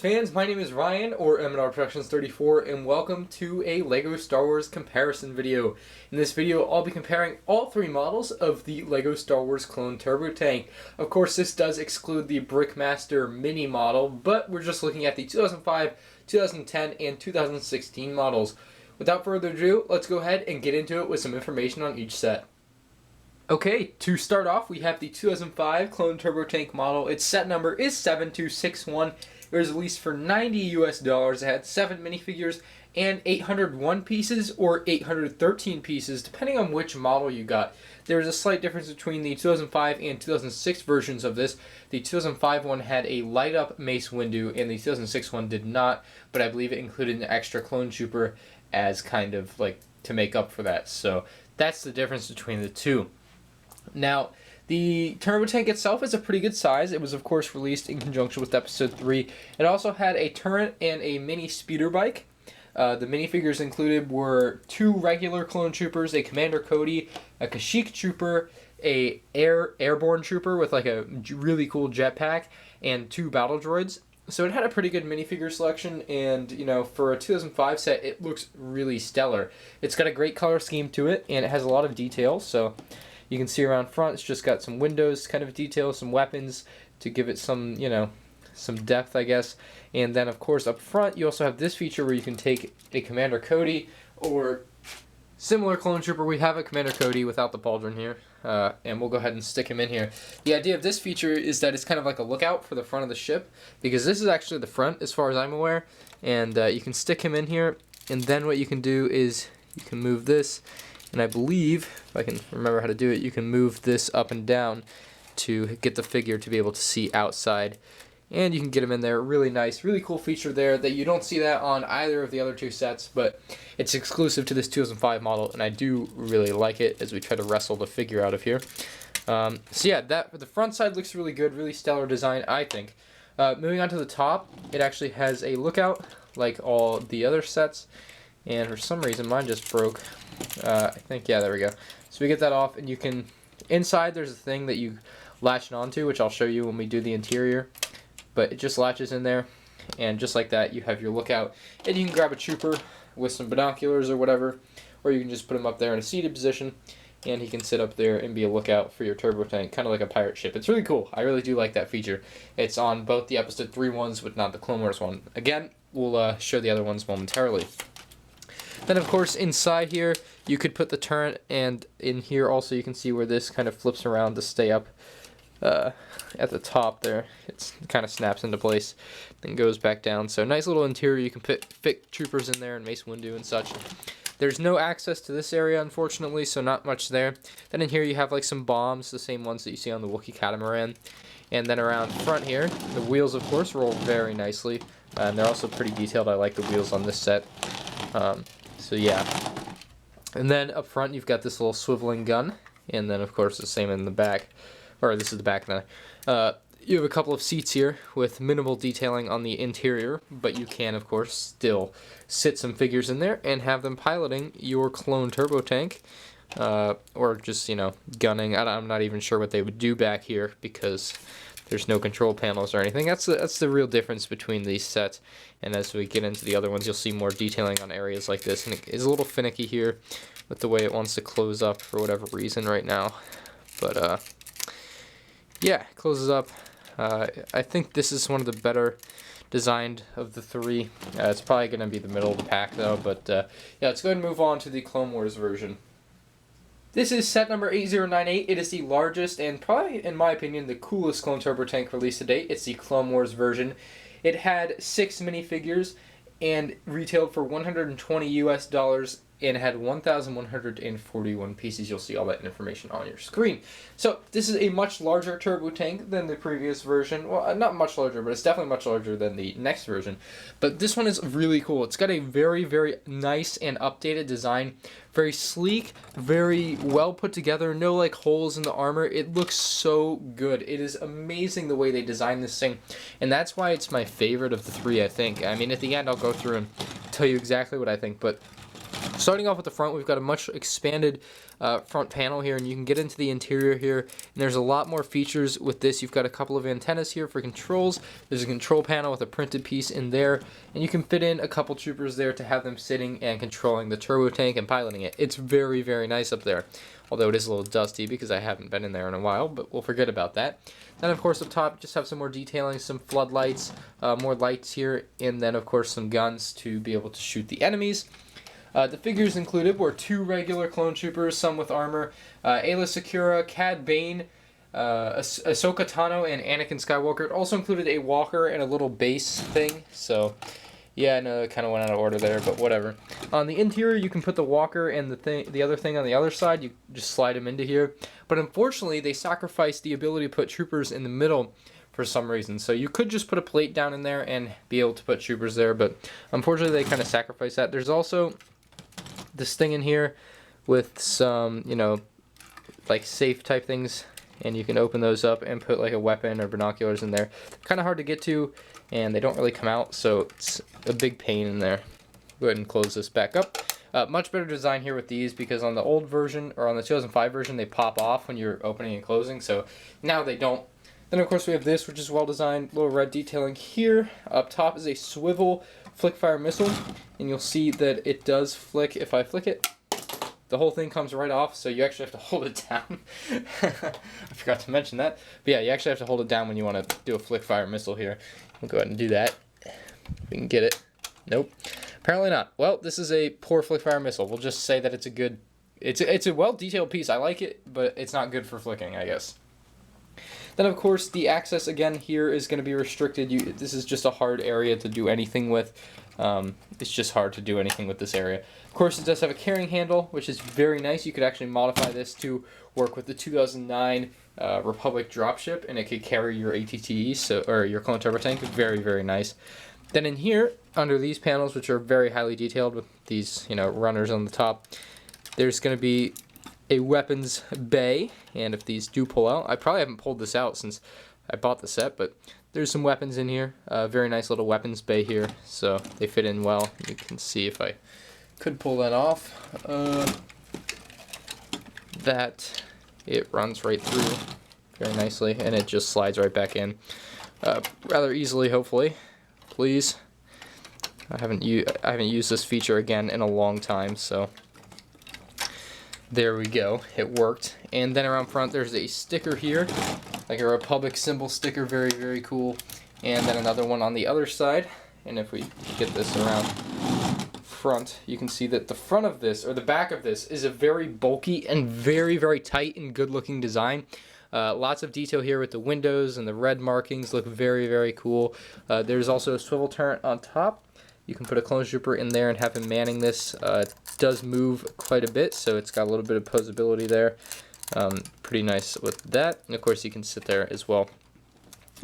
fans, my name is Ryan, or MandRproductions 34, and welcome to a LEGO Star Wars comparison video. In this video, I'll be comparing all three models of the LEGO Star Wars Clone Turbo Tank. Of course, this does exclude the Brickmaster Mini model, but we're just looking at the 2005, 2010, and 2016 models. Without further ado, let's go ahead and get into it with some information on each set. Okay, to start off, we have the 2005 Clone Turbo Tank model. Its set number is 7261. It was released for $90 US. It had 7 minifigures and 801 pieces or 813 pieces, depending on which model you got. There was a slight difference between the 2005 and 2006 versions of this. The 2005 one had a light-up Mace Windu, and the 2006 one did not, but I believe it included an extra clone trooper as kind of like to make up for that. So that's the difference between the two. Now, the Turbo Tank itself is a pretty good size. It was, of course, released in conjunction with Episode 3. It also had a turret and a mini speeder bike. The minifigures included were 2 regular clone troopers, a Commander Cody, a Kashyyyk trooper, a airborne trooper with like a really cool jetpack, and 2 battle droids. So it had a pretty good minifigure selection, and you know, for a 2005 set, it looks really stellar. It's got a great color scheme to it, and it has a lot of detail. So you can see around front, it's just got some windows kind of detail, some weapons to give it some, you know, some depth, I guess. And then, of course, up front, you also have this feature where you can take a Commander Cody or similar clone trooper. We have a Commander Cody without the pauldron here, and we'll go ahead and stick him in here. The idea of this feature is that it's kind of like a lookout for the front of the ship, because this is actually the front as far as I'm aware, and you can stick him in here, and then what you can do is you can move this. And I believe, if I can remember how to do it, you can move this up and down to get the figure to be able to see outside. And you can get him in there. Really nice, really cool feature there that you don't see that on either of the other two sets, but it's exclusive to this 2005 model, and I do really like it as we try to wrestle the figure out of here. So yeah, the front side looks really good, really stellar design, I think. Moving on to the top, it actually has a lookout like all the other sets. And for some reason, mine just broke. I think, yeah, there we go. So we get that off, and you can, inside there's a thing that you latch it onto, which I'll show you when we do the interior. But it just latches in there, and just like that, you have your lookout. And you can grab a trooper with some binoculars or whatever, or you can just put him up there in a seated position, and he can sit up there and be a lookout for your turbo tank, kind of like a pirate ship. It's really cool. I really do like that feature. It's on both the Episode 3 ones, but not the Clone Wars one. Again, we'll show the other ones momentarily. Then, of course, inside here, you could put the turret, and in here also you can see where this kind of flips around to stay up at the top there. It kind of snaps into place, then goes back down. So nice little interior. You can fit troopers in there and Mace Windu and such. There's no access to this area, unfortunately, so not much there. Then in here you have like some bombs, the same ones that you see on the Wookiee Catamaran. And then around front here, the wheels, of course, roll very nicely. And they're also pretty detailed. I like the wheels on this set. So yeah, and then up front you've got this little swiveling gun, and then of course the same in the back, or this is the back now. You have a couple of seats here with minimal detailing on the interior, but you can of course still sit some figures in there and have them piloting your clone turbo tank, or just, you know, gunning. I'm not even sure what they would do back here because there's no control panels or anything. That's the real difference between these sets. And as we get into the other ones, you'll see more detailing on areas like this. And it is a little finicky here with the way it wants to close up for whatever reason right now. But yeah, it closes up. I think this is one of the better designed of the three. It's probably going to be the middle of the pack though. But yeah, let's go ahead and move on to the Clone Wars version. This is set number 8098. It is the largest and probably, in my opinion, the coolest Clone Turbo Tank released to date. It's the Clone Wars version. It had 6 minifigures and retailed for $120 US, and it had 1,141 pieces. You'll see all that information on your screen. So this is a much larger turbo tank than the previous version. Well, not much larger, but it's definitely much larger than the next version. But this one is really cool. It's got a very, very nice and updated design. Very sleek, very well put together, no like holes in the armor. It looks so good. It is amazing the way they designed this thing, and that's why it's my favorite of the three, I think. I mean, at the end I'll go through and tell you exactly what I think, but Starting off with the front, we've got a much expanded front panel here, and you can get into the interior here, and there's a lot more features with this. You've got a couple of antennas here for controls. There's a control panel with a printed piece in there, and you can fit in a couple troopers there to have them sitting and controlling the turbo tank and piloting it. It's very, very nice up there, although it is a little dusty because I haven't been in there in a while, but we'll forget about that. Then, of course, up top, you just have some more detailing, some floodlights, more lights here, and then, of course, some guns to be able to shoot the enemies. The figures included were 2 regular clone troopers, some with armor, Ayla Secura, Cad Bane, Ahsoka Tano, and Anakin Skywalker. It also included a walker and a little base thing, so yeah, I know it kind of went out of order there, but whatever. On the interior, you can put the walker and the other thing on the other side. You just slide them into here. But unfortunately, they sacrificed the ability to put troopers in the middle for some reason. So you could just put a plate down in there and be able to put troopers there, but unfortunately, they kind of sacrificed that. There's also this thing in here with some, you know, like safe type things, and you can open those up and put like a weapon or binoculars in there. They're kind of hard to get to, and they don't really come out, so it's a big pain in there. Go ahead and close this back up. Much better design here with these, because on the old version, or on the 2005 version, they pop off when you're opening and closing, so now they don't. Then of course we have this, which is well designed, little red detailing here. Up top is a swivel flick fire missile, and you'll see that it does flick. If I flick it, the whole thing comes right off, so you actually have to hold it down. I forgot to mention that. But yeah, you actually have to hold it down when you want to do a flick fire missile here. We'll go ahead and do that. We can get it. Nope. Apparently not. Well, this is a poor flick fire missile. We'll just say that it's a good, it's a well detailed piece. I like it, but it's not good for flicking, I guess. Then, of course, the access, again, here is going to be restricted. This is just a hard area to do anything with. It's just hard to do anything with this area. Of course, it does have a carrying handle, which is very nice. You could actually modify this to work with the 2009 Republic dropship, and it could carry your ATTE, or your clone turbo tank. Very, very nice. Then in here, under these panels, which are very highly detailed with these, you know, runners on the top, there's going to be a weapons bay, and if these do pull out, I probably haven't pulled this out since I bought the set, but there's some weapons in here. Very nice little weapons bay here, so they fit in well. You can see if I could pull that off. That it runs right through very nicely, and it just slides right back in rather easily, hopefully. Please. I haven't used this feature again in a long time, so there we go. It worked. And then around front, there's a sticker here, like a Republic symbol sticker, very, very cool. And then another one on the other side. And if we get this around front, you can see that the front of this, or the back of this, is a very bulky and very, very tight and good-looking design. Lots of detail here with the windows, and the red markings look very, very cool. There's also a swivel turret on top. You can put a clone trooper in there and have him manning this. It does move quite a bit, so it's got a little bit of posability there. Pretty nice with that. And of course, you can sit there as well.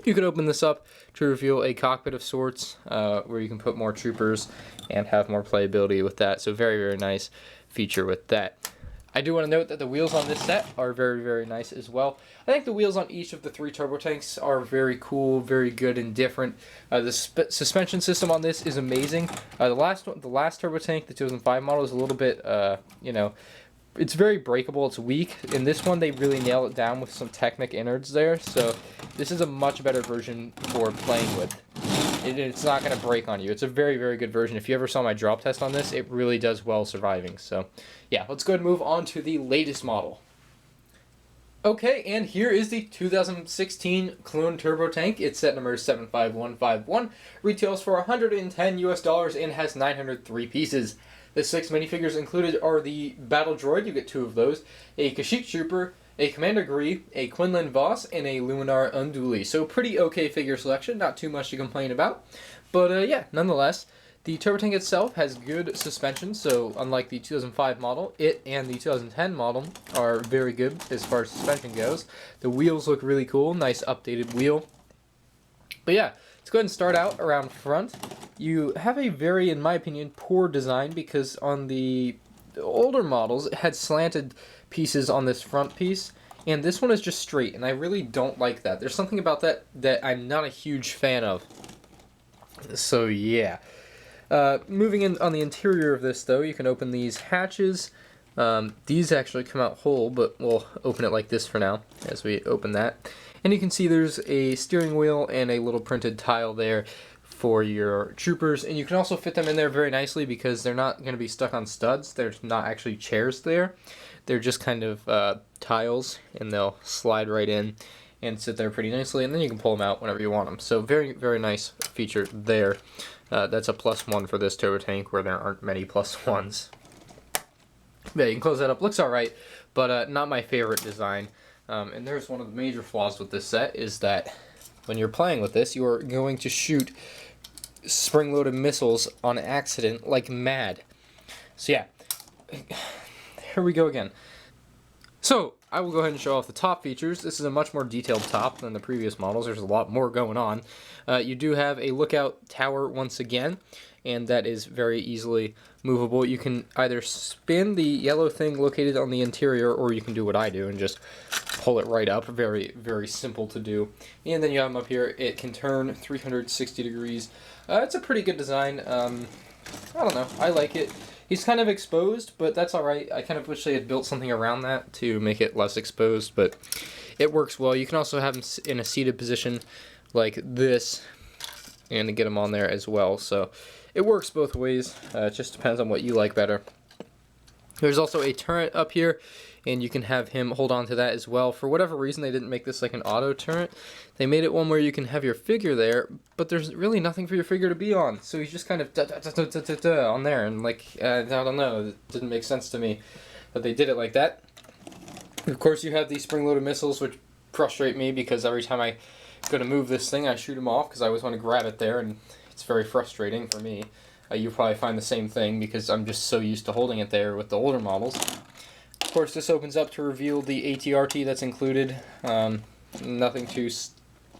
You could open this up to reveal a cockpit of sorts, where you can put more troopers and have more playability with that. So very, very nice feature with that. I do want to note that the wheels on this set are very, very nice as well. I think the wheels on each of the 3 turbo tanks are very cool, very good and different. The suspension system on this is amazing. The last turbo tank, the 2005 model, is a little bit, you know, it's very breakable. It's weak. In this one, they really nail it down with some Technic innards there. So this is a much better version for playing with. It's not going to break on you. It's a very, very good version. If you ever saw my drop test on this, it really does well surviving. So yeah, let's go ahead and move on to the latest model. Okay, and here is the 2016 Clone Turbo Tank. It's set number 75151, retails for $110 US and has 903 pieces. The 6 minifigures included are the Battle Droid, you get 2 of those, a Kashyyyk Trooper, a Commander Gree, a Quinlan Voss, and a Luminar Unduli. So pretty okay figure selection, not too much to complain about. But yeah, nonetheless, the turbo tank itself has good suspension, so unlike the 2005 model, it and the 2010 model are very good as far as suspension goes. The wheels look really cool, nice updated wheel. But yeah, let's go ahead and start out around front. You have a very, in my opinion, poor design, because on the older models, it had slanted pieces on this front piece, and this one is just straight, and I really don't like that. There's something about that I'm not a huge fan of. So yeah. Moving in on the interior of this, though, you can open these hatches. These actually come out whole, but we'll open it like this for now as we open that. And you can see there's a steering wheel and a little printed tile there for your troopers, and you can also fit them in there very nicely because they're not going to be stuck on studs. There's not actually chairs there. They're just kind of tiles, and they'll slide right in and sit there pretty nicely, and then you can pull them out whenever you want them. So very, very nice feature there. That's a +1 for this turbo tank where there aren't many +1s. Yeah, you can close that up. Looks alright, but not my favorite design. And there's one of the major flaws with this set is that when you're playing with this, you are going to shoot spring-loaded missiles on accident like mad. So yeah, here we go again. So I will go ahead and show off the top features. This is a much more detailed top than the previous models. There's a lot more going on. You do have a lookout tower once again, and that is very easily movable. You can either spin the yellow thing located on the interior, or you can do what I do and just pull it right up. Very, very simple to do. And then you have them up here. It can turn 360 degrees. It's a pretty good design. I don't know. I like it. He's kind of exposed, but that's alright. I kind of wish they had built something around that to make it less exposed, but it works well. You can also have him in a seated position like this and to get him on there as well. So it works both ways. It just depends on what you like better. There's also a turret up here, and you can have him hold on to that as well. For whatever reason, they didn't make this like an auto turret. They made it one where you can have your figure there, but there's really nothing for your figure to be on. So he's just kind of on there, and like, I don't know, it didn't make sense to me that they did it like that. Of course, you have these spring-loaded missiles, which frustrate me because every time I go to move this thing, I shoot them off because I always want to grab it there, and it's very frustrating for me. You probably find the same thing because I'm just so used to holding it there with the older models. Of course, this opens up to reveal the ATRT that's included. Nothing too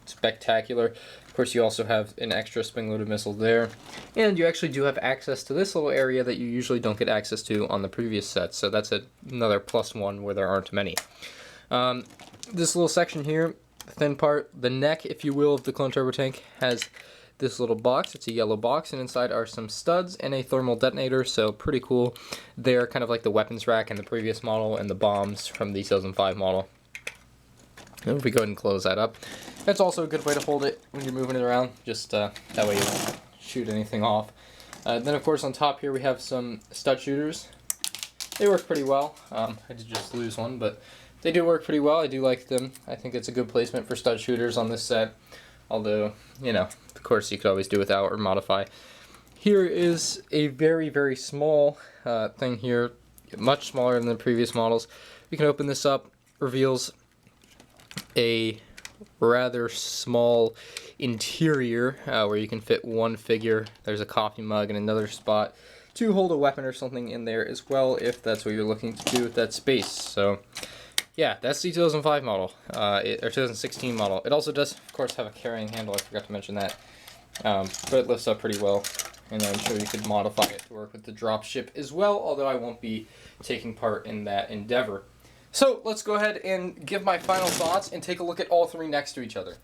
spectacular. Of course, you also have an extra spring-loaded missile there. And you actually do have access to this little area that you usually don't get access to on the previous sets. So that's another +1 where there aren't many. This little section here, the thin part, the neck, if you will, of the clone turbo tank has this little box. It's a yellow box, and inside are some studs and a thermal detonator, so pretty cool. They're kind of like the weapons rack in the previous model and the bombs from the 2005 model. And if we go ahead and close that up, that's also a good way to hold it when you're moving it around, just that way you won't shoot anything off. Then of course on top here we have some stud shooters. They work pretty well. I did just lose one, but they do work pretty well. I do like them. I think it's a good placement for stud shooters on this set. Although, you know, of course you could always do without or modify. Here is a very, very small thing here, much smaller than the previous models. We can open this up, reveals a rather small interior where you can fit one figure. There's a coffee mug and another spot to hold a weapon or something in there as well, if that's what you're looking to do with that space. So yeah, that's the 2005 model, or 2016 model. It also does, of course, have a carrying handle. I forgot to mention that. But it lifts up pretty well, and I'm sure you could modify it to work with the drop ship as well, although I won't be taking part in that endeavor. So let's go ahead and give my final thoughts and take a look at all three next to each other.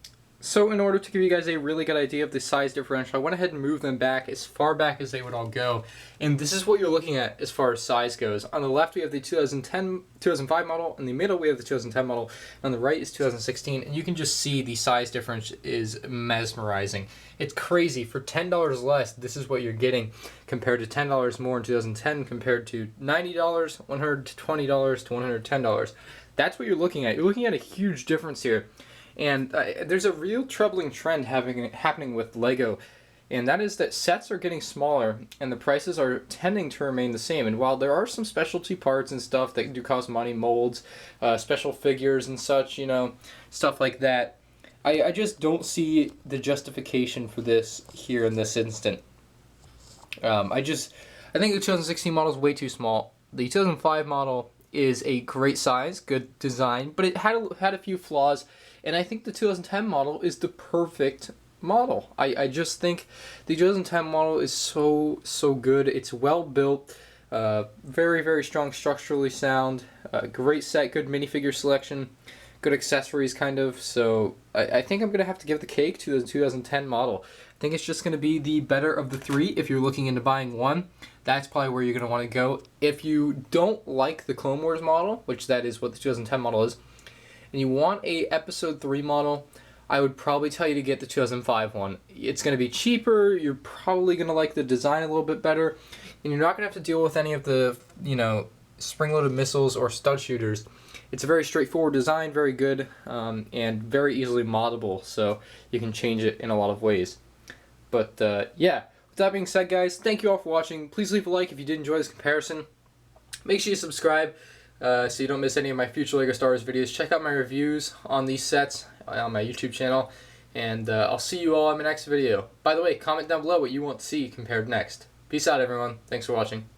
So in order to give you guys a really good idea of the size differential, I went ahead and moved them back as far back as they would all go. And this is what you're looking at as far as size goes. On the left we have the 2005 model, in the middle we have the 2010 model, on the right is 2016, and you can just see the size difference is mesmerizing. It's crazy. For $10 less, this is what you're getting compared to $10 more in 2010 compared to $90, $120 to $110. That's what you're looking at. You're looking at a huge difference here. And there's a real troubling trend happening with LEGO, and that is that sets are getting smaller and the prices are tending to remain the same. And while there are some specialty parts and stuff that do cost money, molds, special figures and such, you know, stuff like that, I just don't see the justification for this here in this instant. I think the 2016 model is way too small. The 2005 model is a great size, good design, but it had a few flaws. And I think the 2010 model is the perfect model. I just think the 2010 model is so good. It's well built, very, very strong, structurally sound, great set, good minifigure selection, good accessories kind of. So I think I'm going to have to give the cake to the 2010 model. think it's just going to be the better of the three. If you're looking into buying one, that's probably where you're going to want to go. If you don't like the Clone Wars model, which that is what the 2010 model is, and you want a Episode 3 model, I would probably tell you to get the 2005 one. It's going to be cheaper, you're probably going to like the design a little bit better, and you're not going to have to deal with any of the, spring-loaded missiles or stud shooters. It's a very straightforward design, very good, and very easily moddable, so you can change it in a lot of ways. But yeah, with that being said, guys, thank you all for watching. Please leave a like if you did enjoy this comparison. Make sure you subscribe so you don't miss any of my future LEGO Star Wars videos. Check out my reviews on these sets on my YouTube channel, and I'll see you all in my next video. By the way, comment down below what you want to see compared next. Peace out, everyone. Thanks for watching.